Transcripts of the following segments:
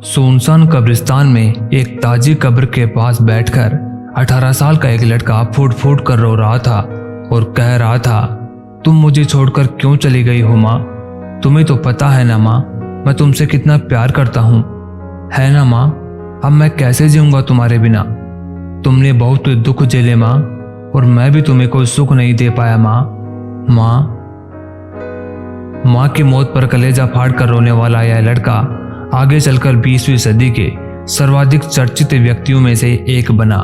सुनसान कब्रिस्तान में एक ताजी कब्र के पास बैठकर 18 साल का एक लड़का फूट फूट कर रो रहा था और कह रहा था, तुम मुझे छोड़कर क्यों चली गई हो माँ? तुम्हें तो पता है ना माँ, मैं तुमसे कितना प्यार करता हूँ, है ना माँ? अब मैं कैसे जीऊंगा तुम्हारे बिना? तुमने बहुत दुख झेले माँ, और मैं भी तुम्हें कोई सुख नहीं दे पाया माँ। माँ की मौत पर कलेजा फाड़ कर रोने वाला यह लड़का आगे चलकर 20वीं सदी के सर्वाधिक चर्चित व्यक्तियों में से एक बना।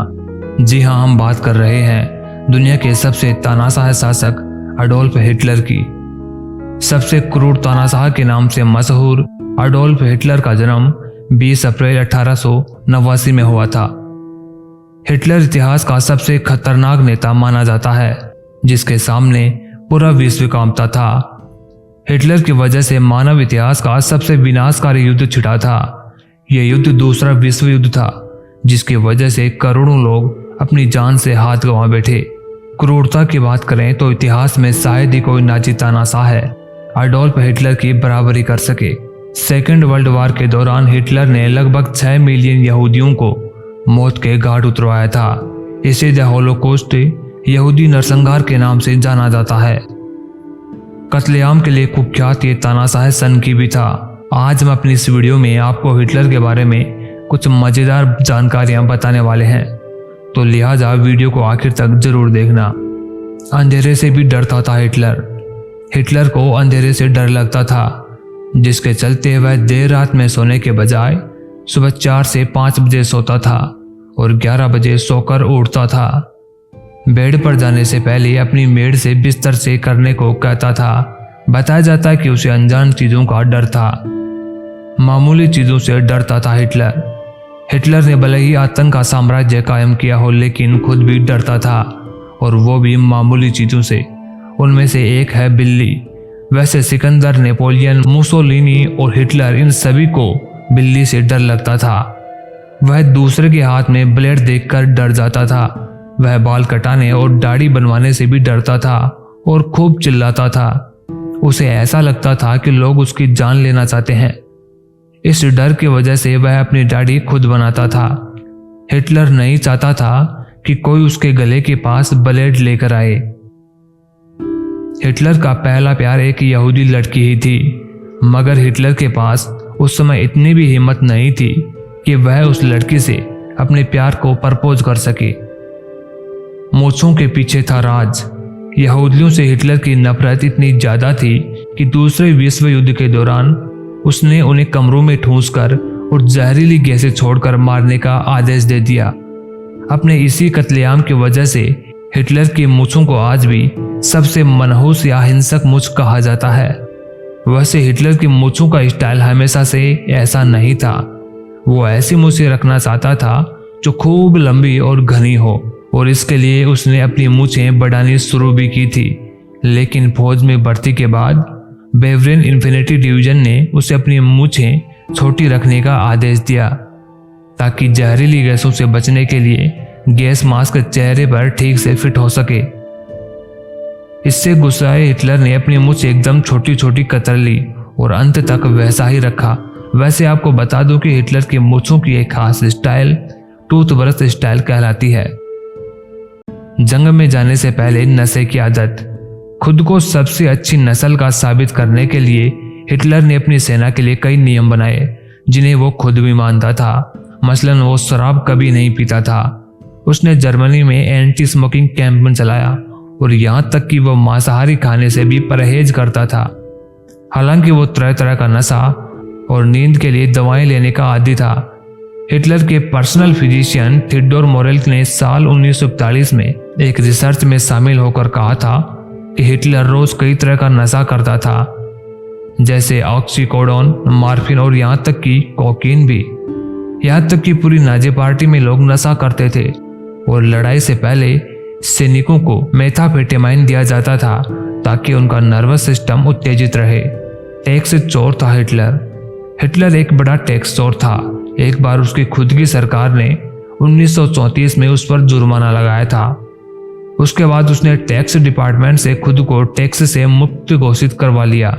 जी हाँ, हम बात कर रहे हैं दुनिया के सबसे तानाशाह शासक अडोल्फ हिटलर की। सबसे क्रूर तानाशाह के नाम से मशहूर अडोल्फ हिटलर का जन्म 20 अप्रैल 1889 में हुआ था। हिटलर इतिहास का सबसे खतरनाक नेता माना जाता है, जिसके सामने पूरा विश्व कांपता था। हिटलर की वजह से मानव इतिहास का सबसे विनाशकारी युद्ध छिड़ा था। यह युद्ध दूसरा विश्व युद्ध था, जिसकी वजह से करोड़ों लोग अपनी जान से हाथ गंवा बैठे। क्रूरता की बात करें तो इतिहास में शायद ही कोई नाजी तानाशाह है अडोल्फ हिटलर की बराबरी कर सके। सेकेंड वर्ल्ड वॉर के दौरान हिटलर ने लगभग 6 मिलियन यहूदियों को मौत के घाट उतरवाया था। इसे द होलोकॉस्ट यहूदी नरसंहार के नाम से जाना जाता है। कत्लेआम के लिए कुख्यात ये तानाशाह सन की भी था। आज हम अपनी इस वीडियो में आपको हिटलर के बारे में कुछ मजेदार जानकारियां बताने वाले हैं, तो लिहाजा वीडियो को आखिर तक जरूर देखना। अंधेरे से भी डरता था हिटलर को अंधेरे से डर लगता था, जिसके चलते वह देर रात में सोने के बजाय सुबह 4 से 5 बजे सोता था और 11 बजे सोकर उठता था। बेड पर जाने से पहले अपनी मेड से बिस्तर से करने को कहता था। बताया जाता है कि उसे अनजान चीजों का डर था। मामूली चीजों से डरता था हिटलर ने भले ही आतंक का साम्राज्य कायम किया हो, लेकिन खुद भी डरता था, और वो भी मामूली चीजों से। उनमें से एक है बिल्ली। वैसे सिकंदर, नेपोलियन, मुसोलिनी और हिटलर, इन सभी को बिल्ली से डर लगता था। वह दूसरे के हाथ में ब्लेड देखकर डर जाता था। वह बाल कटाने और दाढ़ी बनवाने से भी डरता था और खूब चिल्लाता था। उसे ऐसा लगता था कि लोग उसकी जान लेना चाहते हैं। इस डर की वजह से वह अपनी दाढ़ी खुद बनाता था। हिटलर नहीं चाहता था कि कोई उसके गले के पास ब्लेड लेकर आए। हिटलर का पहला प्यार एक यहूदी लड़की ही थी, मगर हिटलर के पास उस समय इतनी भी हिम्मत नहीं थी कि वह उस लड़की से अपने प्यार को प्रपोज कर सके। मूंछों के पीछे था राज। यहूदियों से हिटलर की नफरत इतनी ज्यादा थी कि दूसरे विश्व युद्ध के दौरान उसने उन्हें कमरों में ठूंसकर और जहरीली गैसें छोड़कर मारने का आदेश दे दिया। अपने इसी कत्लेआम की वजह से हिटलर की मूंछों को आज भी सबसे मनहूस या हिंसक मूंछ कहा जाता है। वैसे हिटलर की मूंछों का स्टाइल हमेशा से ऐसा नहीं था। वो ऐसी मूंछें रखना चाहता था जो खूब लंबी और घनी हो, और इसके लिए उसने अपनी मूंछें बढ़ानी शुरू भी की थी। लेकिन फौज में भर्ती के बाद बेवरेन इन्फिनिटी डिवीजन ने उसे अपनी मूंछें छोटी रखने का आदेश दिया, ताकि जहरीली गैसों से बचने के लिए गैस मास्क चेहरे पर ठीक से फिट हो सके। इससे गुस्साए हिटलर ने अपनी मूंछ एकदम छोटी छोटी कतर ली और अंत तक वैसा ही रखा। वैसे आपको बता दूं कि हिटलर की मूंछों की एक खास स्टाइल टूथब्रश स्टाइल कहलाती है। जंग में जाने से पहले नशे की आदत। खुद को सबसे अच्छी नस्ल का साबित करने के लिए हिटलर ने अपनी सेना के लिए कई नियम बनाए, जिन्हें वो खुद भी मानता था। मसलन वो शराब कभी नहीं पीता था। उसने जर्मनी में एंटी स्मोकिंग कैंपेन चलाया, और यहाँ तक कि वो मांसाहारी खाने से भी परहेज करता था। हालांकि वो तरह तरह का नशा और नींद के लिए दवाएं लेने का आदी था। हिटलर के पर्सनल फिजिशियन थियोडोर मोरेल ने साल 1941 में एक रिसर्च में शामिल होकर कहा था कि हिटलर रोज कई तरह का नशा करता था, जैसे ऑक्सीकोडोन, मॉर्फिन और यहाँ तक कि कोकीन भी। यहाँ तक कि पूरी नाजी पार्टी में लोग नशा करते थे, और लड़ाई से पहले सैनिकों को मेथाम्फेटामाइन दिया जाता था ताकि उनका नर्वस सिस्टम उत्तेजित रहे। टैक्स चोर था हिटलर एक बड़ा टैक्स चोर था। एक बार उसकी खुद की सरकार ने 1934 में उस पर जुर्माना लगाया था। उसके बाद उसने टैक्स डिपार्टमेंट से खुद को टैक्स से मुक्त घोषित करवा लिया।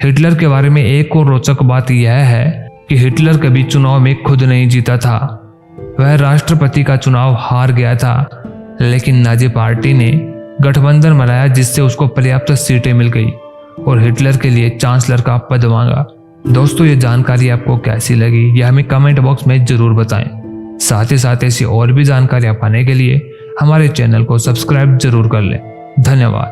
हिटलर के बारे में एक और रोचक बात यह है कि हिटलर कभी चुनाव में खुद नहीं जीता था। वह राष्ट्रपति का चुनाव हार गया था, लेकिन नाजी पार्टी ने गठबंधन बनाया जिससे उसको पर्याप्त सीटें मिल गई और हिटलर के लिए चांसलर का पद मांगा। दोस्तों, ये जानकारी आपको कैसी लगी यह हमें कमेंट बॉक्स में जरूर बताएं। साथ ही साथ ऐसी और भी जानकारियां पाने के लिए हमारे चैनल को सब्सक्राइब जरूर कर लें। धन्यवाद।